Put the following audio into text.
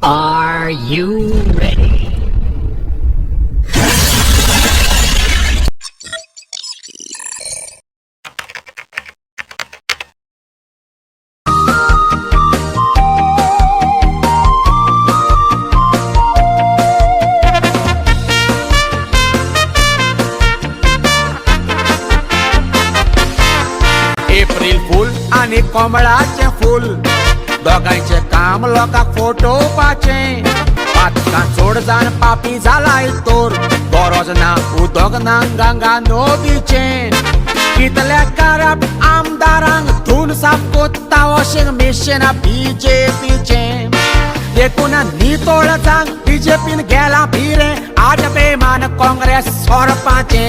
Are you ready? April fool आणि कमळाचे फुल दोघांचे काम लोकांक फोटो पाचे पातकां सोड जाण पापी जालाय तोर गरज ना उदक ना गंगा नदीचे कितल्या करप आमदारांक धून साफ कोत्ता वॉशिंग मिशीन बीजेपीचे देखून नितोळ जांक बीजेपीन गेला भिरे आज बेमान काँग्रेस सोरपाचे